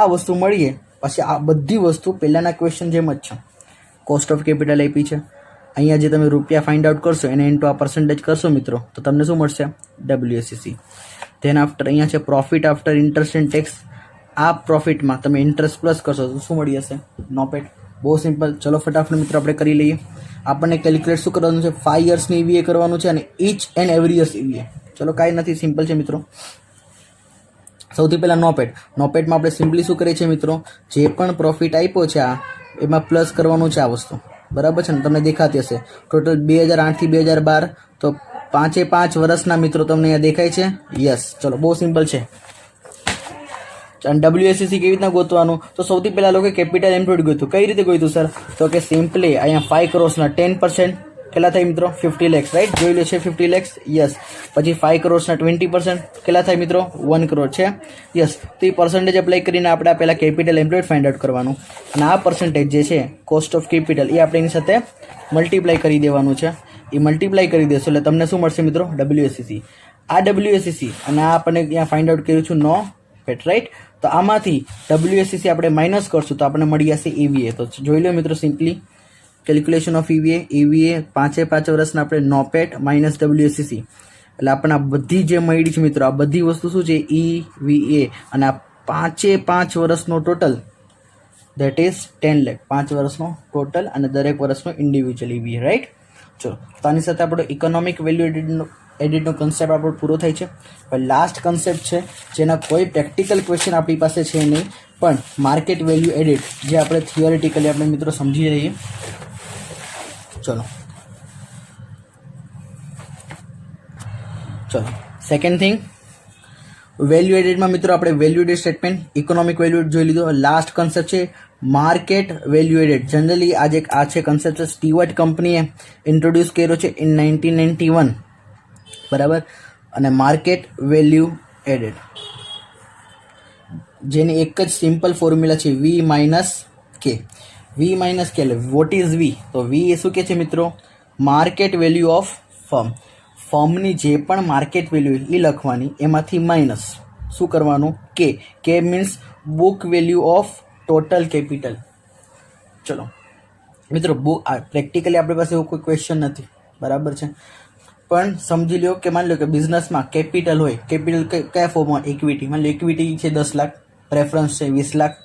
આ વસ્તુ મળીએ. પછી આ બધી વસ્તુ પહેલાંના ક્વેશ્ચન જેમ જ છે. કોસ્ટ ઓફ કેપિટલ આપી છે, અહીંયા જે તમે રૂપિયા ફાઇન્ડ આઉટ કરશો એને ઇન્ટુ આ પર્સન્ટેજ કરશો મિત્રો, તો તમને શું મળશે? WACC. ધેન આફ્ટર અહીંયા છે profit after interest and tax. આ પ્રોફિટમાં તમે ઇન્ટરેસ્ટ પ્લસ કરશો તો શું મળી હશે? નોપેટ. બહુ સિમ્પલ. ચલો ફટાફટ મિત્રો આપણે કરી લઈએ. આપણને કેલ્ક્યુલેટ શું કરવાનું છે? 5 યર્સની EVA કરવાનું છે અને each and every years EVA. ચલો કાંઈ નથી, સિમ્પલ છે મિત્રો. સૌથી પહેલાં નોપેટ. નોપેટમાં આપણે સિમ્પલી શું કરીએ છીએ મિત્રો? જે પણ પ્રોફિટ આપ્યો છે આ એમાં પ્લસ કરવાનું છે આ વસ્તુ, બરાબર છે ને? તમને દેખાતી હશે ટોટલ 2008 થી 2012, તો 5 વર્ષના મિત્રો તમને અહીંયા દેખાય છે. યસ, ચલો બહુ સિમ્પલ છે. અને WACC કેવી રીતના ગોતવાનું? તો સૌથી પહેલાં લોકો કેપિટલ એમ્પ્લોયડ ગોતું. કઈ રીતે ગોતું સર? તો કે સિમ્પલી અહીંયા 5 કરોડના 10% કેટલા થાય મિત્રો? 50 lakhs, રાઈટ? જોઈ લો છે 50 lakhs. યસ. પછી 5 કરોડના 20% કેટલા થાય મિત્રો? 1 કરોડ છે. યસ. તો એ પર્સન્ટેજ એપ્લાય કરીને આપણે પહેલાં કેપિટલ એમ્પ્લોયડ ફાઇન્ડ આઉટ કરવાનું, અને આ પર્સન્ટેજ જે છે કોસ્ટ ઓફ કેપિટલ એ આપણે એની સાથે મલ્ટીપ્લાય કરી દેવાનું છે. એ મલ્ટીપ્લાય કરી દેશો એટલે તમને શું મળશે મિત્રો? WACC. આ WACC અને આ આપણે અહીંયા ફાઇન્ડ આઉટ કર્યું છું નો પેટ, રાઈટ? તો આમાંથી WACC આપણે માઇનસ કરશું તો આપણે મળી જશે EVA. તો જોઈ લો મિત્રો સિમ્પલી કેલ્ક્યુલેશન ઓફ EVA. 5 વર્ષના આપણે નોપેટ માઇનસ WACC એટલે આપણને આ બધી જે મળી છે મિત્રો, આ બધી વસ્તુ શું છે? EVA. અને આ 5 વર્ષનો ટોટલ દેટ ઇઝ 10 લાખ. 5 વર્ષનો ટોટલ અને દરેક વર્ષનો ઇન્ડિવિજ્યુઅલ EVA, રાઈટ? ચલો, તો આની સાથે આપણો ઇકોનોમિક વેલ્યુ એડિટનો કન્સેપ્ટ આપણો પૂરો થાય છે. હવે લાસ્ટ કન્સેપ્ટ છે જેના કોઈ પ્રેક્ટિકલ ક્વેશ્ચન આપણી પાસે છે નહીં, પણ માર્કેટ વેલ્યુ એડિટ જે આપણે થિયોરિટિકલી આપણે મિત્રો સમજી રહીએ. ચલો સેકન્ડ થિંગ, વેલ્યુ એડિટમાં મિત્રો આપણે value edit statement, economic value edit જોઈ લીધો. લાસ્ટ કન્સેપ્ટ છે માર્કેટ વેલ્યુ એડિટ. જનરલી આ છે કન્સેપ્ટ સ્ટીવર્ટ કંપનીએ ઇન્ટ્રોડ્યુસ કર્યો છે ઇન 1991, બરાબર. અને માર્કેટ વેલ્યુ એડિટ જેની એક જ સિમ્પલ ફોર્મ્યુલા છે V-K. V-K એટલે વોટ ઇઝ V? તો V એ શું કહે છે મિત્રો? Market value of firm. ફર્મની જે પણ માર્કેટ વેલ્યુ એ લખવાની, એમાંથી માઇનસ શું કરવાનું? K means book value of total capital. ચલો મિત્રો, પ્રેક્ટિકલી આપણી પાસે એવું કોઈ ક્વેશ્ચન નથી, બરાબર છે? પણ સમજી લો કે માની લો કે બિઝનેસમાં કેપિટલ હોય. કેપિટલ કયા ફોર્મમાં? ઇક્વિટી. માની લો ઇક્વિટી છે 10 લાખ, પ્રેફરન્સ છે 20 લાખ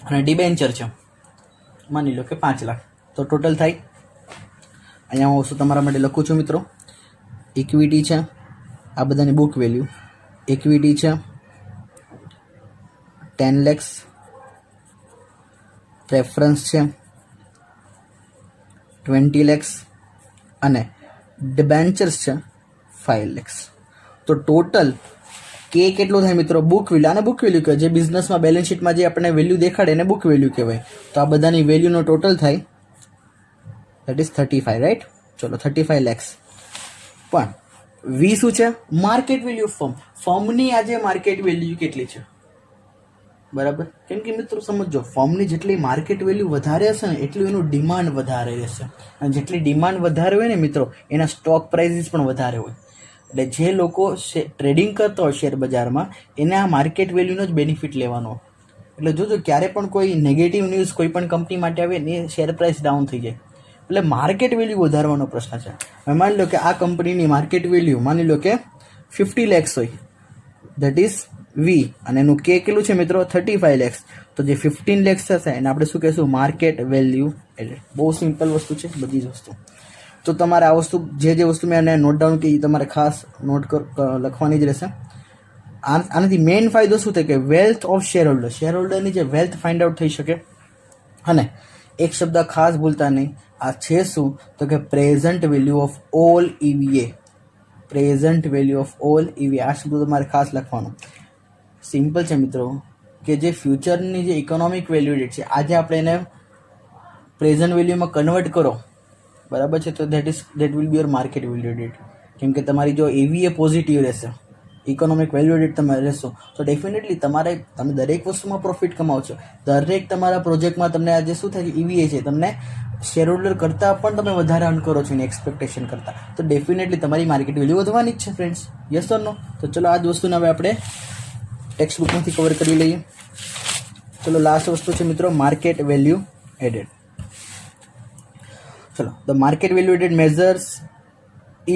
અને ડિબેન્ચર છે માની લો કે 5 લાખ. તો ટોટલ થાય, અહીંયા હું શું તમારા માટે લખું છું મિત્રો, ઇક્વિટી છે આ બધાની બુક વેલ્યુ, ઇક્વિટી છે 10 lakhs, પ્રેફરન્સ છે 20 lakhs અને ડિબેન્ચર્સ છે 5 lakhs. તો ટોટલ કે કેટલું થાય મિત્રો? Book value. આને બુક વેલ્યુ કહેવાય. જે બિઝનેસમાં બેલેન્સ શીટમાં જે આપણને વેલ્યુ દેખાડે એને બુક વેલ્યુ કહેવાય. તો આ બધાની વેલ્યુનો ટોટલ થાય દેટ ઇઝ 35, રાઈટ? ચલો 35 lakhs. પણ V શું છે? Market value of firm. ફર્મની આજે માર્કેટ વેલ્યુ કેટલી છે? બરાબર. કેમ કે મિત્રો સમજો, ફર્મની જેટલી માર્કેટ વેલ્યુ વધારે હશે ને એટલું એનું ડિમાન્ડ વધારે રહેશે, અને જેટલી ડિમાન્ડ વધારે હોય ને મિત્રો એના સ્ટોક પ્રાઇસીસ પણ વધારે હોય. એટલે જે લોકો ટ્રેડિંગ કરતા હોય શેર બજારમાં એને આ માર્કેટ વેલ્યુનો જ બેનિફિટ લેવાનો. એટલે જોજો ક્યારે પણ કોઈ નેગેટિવ ન્યૂઝ કોઈ પણ કંપની માટે આવે ને શેર પ્રાઇસ ડાઉન થઈ જાય. એટલે માર્કેટ વેલ્યુ વધારવાનો પ્રશ્ન છે. હવે માની લો કે આ કંપનીની માર્કેટ વેલ્યુ માની લો કે 50 lakhs હોય, દેટ ઇઝ V, અને એનું K કેટલું છે મિત્રો? 35 lakhs. તો જે 15 lakhs થશે એને આપણે શું કહેશું? Market value edit. બહુ સિમ્પલ વસ્તુ છે બધી જ વસ્તુ. તો તમારે આ વસ્તુ જે વસ્તુ મેં નોટ ડાઉન કરી તમારે ખાસ નોટ લખવાની જ રહેશે. આનાથી મેઇન ફાયદો શું થાય કે wealth of share holder, share હોલ્ડરની જે વેલ્થ ફાઇન્ડ આઉટ થઈ શકે. અને એક શબ્દ ખાસ ભૂલતા નહીં, આ છે શું? તો કે present value of all EVA. Present value of all EV. આ શબ્દ તમારે ખાસ લખવાનું. સિમ્પલ છે મિત્રો કે જે ફ્યુચરની જે ઇકોનોમિક વેલ્યુ એડેડ છે આજે આપણે એને પ્રેઝન્ટ વેલ્યુમાં કન્વર્ટ કરો, બરાબર છે, તો that will be your market value added. કેમ કે તમારી જો EV એ પોઝિટિવ રહેશે, ઇકોનોમિક વેલ્યુ એડેડ તમે રહેશો, તો ડેફિનેટલી તમે દરેક વસ્તુમાં પ્રોફિટ કમાવશો. દરેક તમારા પ્રોજેક્ટમાં તમને આજે શું થાય છે, EVA છે, તમને શેર હોલ્ડર કરતાં પણ તમે વધારે અર્ન કરો છો એની એક્સપેક્ટેશન કરતાં, તો ડેફિનેટલી તમારી માર્કેટ વેલ્યુ વધવાની જ છે ફ્રેન્ડ્સ. યસ ઓર નો? તો ચલો આ જ વસ્તુને હવે આપણે ટેક્સ્ટ બુકમાંથી કવર કરી લઈએ. ચલો લાસ્ટ વસ્તુ છે મિત્રો માર્કેટ વેલ્યુ એડેડ. ચલો the market value added measures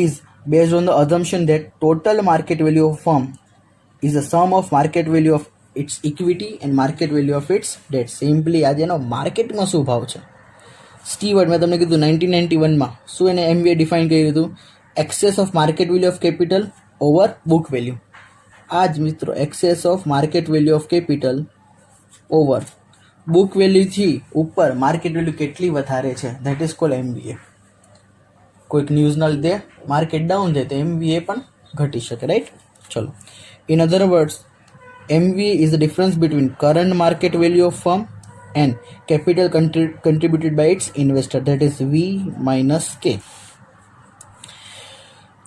is based on the assumption that total market value of firm is the sum of market value of its equity and market value of its debt. Simply આજે એનો માર્કેટમાં શું ભાવ છે. Stewart મેં તમને કીધું 1991માં શું એને MBA ડિફાઇન કર્યું હતું, excess of market value of capital over book value. આ જ મિત્રો excess of market value of capital over book વેલ્યુથી ઉપર માર્કેટ વેલ્યુ કેટલી વધારે છે, ધેટ ઇઝ કોલ્ડ MBA. કોઈક ન્યૂઝના લીધે માર્કેટ ડાઉન જાય તો MBA પણ ઘટી શકે, રાઈટ. ચલો in other words MBA is the difference between current market value of firm and capital contributed by its investor, that is V minus K.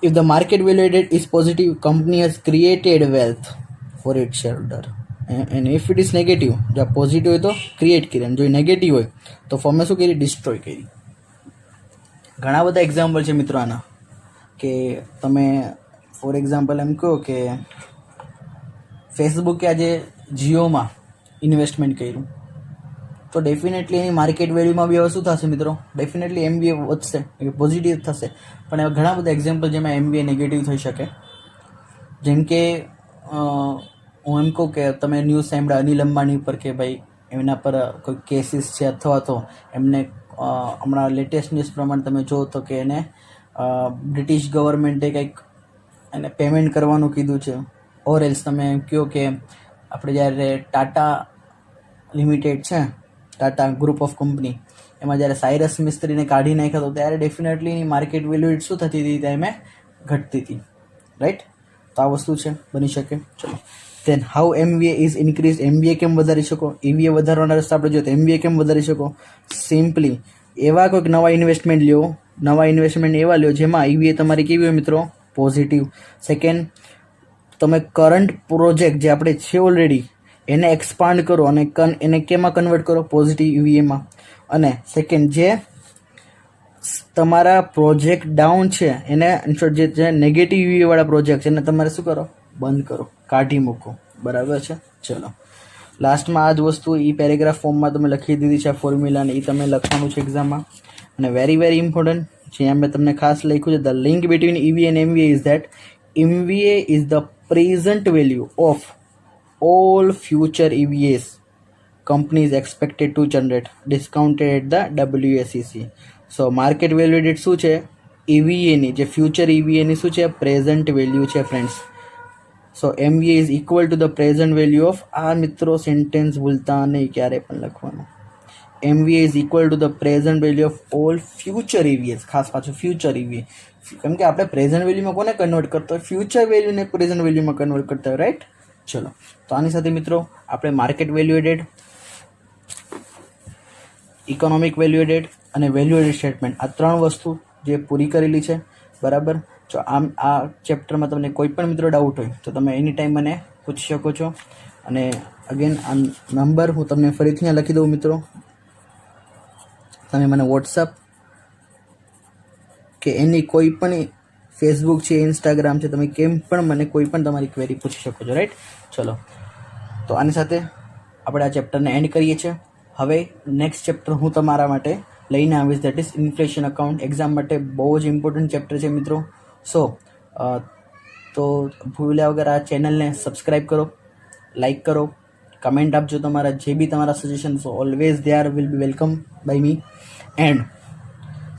If the market value added is positive, company has created wealth for its shareholder, and if it is negative, જો positive હોય તો create કરી, અને જો negative હોય તો ફર્મે શું કરી, ડિસ્ટ્રોય કરી. ઘણા બધા એક્ઝામ્પલ છે મિત્રો આના, કે તમે ફોર એક્ઝામ્પલ એમ કહો કે ફેસબુકે આજે જીઓમાં ઇન્વેસ્ટમેન્ટ કર્યું, તો ડેફિનેટલી એની માર્કેટ વેલ્યુમાં બી હવે શું થશે મિત્રો, ડેફિનેટલી MBA વધશે, પોઝિટિવ થશે. પણ એવા ઘણા બધા એક્ઝામ્પલ જેમાં MBA નેગેટિવ થઈ શકે. જેમ કે હું એમ કહું કે તમે ન્યૂઝ સાંભળ્યા અનિલ અંબાણી ઉપર કે ભાઈ એમના પર કોઈ કેસીસ છે, અથવા તો એમને હમણાં લેટેસ્ટ ન્યૂઝ પ્રમાણે તમે જો તો કે એને બ્રિટિશ ગવર્મેન્ટે કંઈક એને પેમેન્ટ કરવાનું કીધું છે. ઓર એલ્સ તમે એમ કહો કે આપણે જ્યારે ટાટા લિમિટેડ છે, ટાટા ગ્રુપ ઓફ કંપની, એમાં જ્યારે સાયરસ મિસ્ત્રીને કાઢી નાખ્યા હતો ત્યારે ડેફિનેટલી એની માર્કેટ વેલ્યુ શું થતી હતી, ત્યાં એમ ઘટતી હતી, રાઈટ. તો આ વસ્તુ છે, બની શકે. ચલો then how MBA is increased. MBA કેમ વધારી શકો, EVA વધારવાના રસ્તા આપણે જોઈએ તો MBA કેમ વધારી શકો. સિમ્પલી એવા કોઈક નવા ઇન્વેસ્ટમેન્ટ એવા લ્યો જેમાં EVA તમારી કેવી હોય મિત્રો, પોઝિટિવ. સેકન્ડ, તમે કરંટ પ્રોજેક્ટ જે આપણે છે ઓલરેડી એને એક્સપાન્ડ કરો અને એને કેમાં કન્વર્ટ કરો, પોઝિટિવ EVAમાં. અને સેકન્ડ, જે તમારા પ્રોજેક્ટ ડાઉન છે એને જે નેગેટિવ EVA વાળા પ્રોજેક્ટ છે એને તમારે શું કરો, બંધ કરો, કાઢી મૂકો, બરાબર છે. ચલો લાસ્ટમાં આ જ વસ્તુ પેરેગ્રાફ ફોર્મમાં તમે લખી દીધી છે, આ ફોર્મ્યુલા, ને એ તમે લખવાનું છે એક્ઝામમાં. અને વેરી ઇમ્પોર્ટન્ટ જ્યાં મેં તમને ખાસ લખ્યું છે, the link between EVA and MBA is that MBA is the present value of all future EVAs company is expected to generate discounted at the WSEC. So market value added શું છે, EVA ની જે future EVA ની શું છે, present value છે friends. So MBA is equal to the present value of, આ મિત્રો સેન્ટેન્સ ભૂલતા નહીં ક્યારે પણ લખવાનું, MBA is equal to the present value of all future EVAs. ખાસ પાછું future EVA, કેમ કે આપણે પ્રેઝન્ટ વેલ્યુમાં કોને કન્વર્ટ કરતો હોય, ફ્યુચર વેલ્યુને પ્રેઝન્ટ વેલ્યુમાં કન્વર્ટ કરતા હોય, રાઈટ. ચલો તો આની સાથે મિત્રો આપણે market value added, economic value added અને વેલ્યુ એડેડ સ્ટેટમેન્ટ, આ ત્રણ વસ્તુ જે પૂરી કરેલી છે, બરાબર. જો આ ચેપ્ટરમાં તમને કોઈ પણ મિત્રો ડાઉટ હોય તો તમે એની ટાઈમ મને પૂછી શકો છો. અને અગેન આ નંબર હું તમને ફરીથી અહીંયા લખી દઉં મિત્રો, તમે મને વોટ્સઅપ કે એની કોઈ પણ ફેસબુક છે, ઇન્સ્ટાગ્રામ છે, તમે કેમ પણ મને કોઈ પણ તમારી ક્વેરી પૂછી શકો છો, રાઈટ. ચલો તો આની સાથે આપણે આ ચેપ્ટરને એન્ડ કરીએ છીએ. હવે નેક્સ્ટ ચેપ્ટર હું તમારા માટે લઈને આવીશ, that is inflation account. Exam માટે બહુ જ ઇમ્પોર્ટન્ટ ચેપ્ટર છે મિત્રો. સો તો ભૂલ્યા વગર આ ચેનલને સબસ્ક્રાઈબ કરો, લાઈક કરો, કમેન્ટ આપજો, તમારા જે બી તમારા suggestion always they are will be welcome by me. And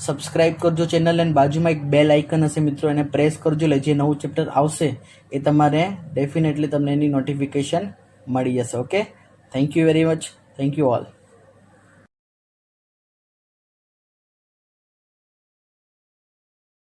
subscribe કરજો ચેનલ, અને બાજુમાં એક બેલ આઇકન હશે મિત્રો, એને પ્રેસ કરજો, એટલે જે નવું ચેપ્ટર આવશે એ તમારે ડેફિનેટલી તમને એની નોટિફિકેશન મળી જશે. Okay, thank you very much, thank you all.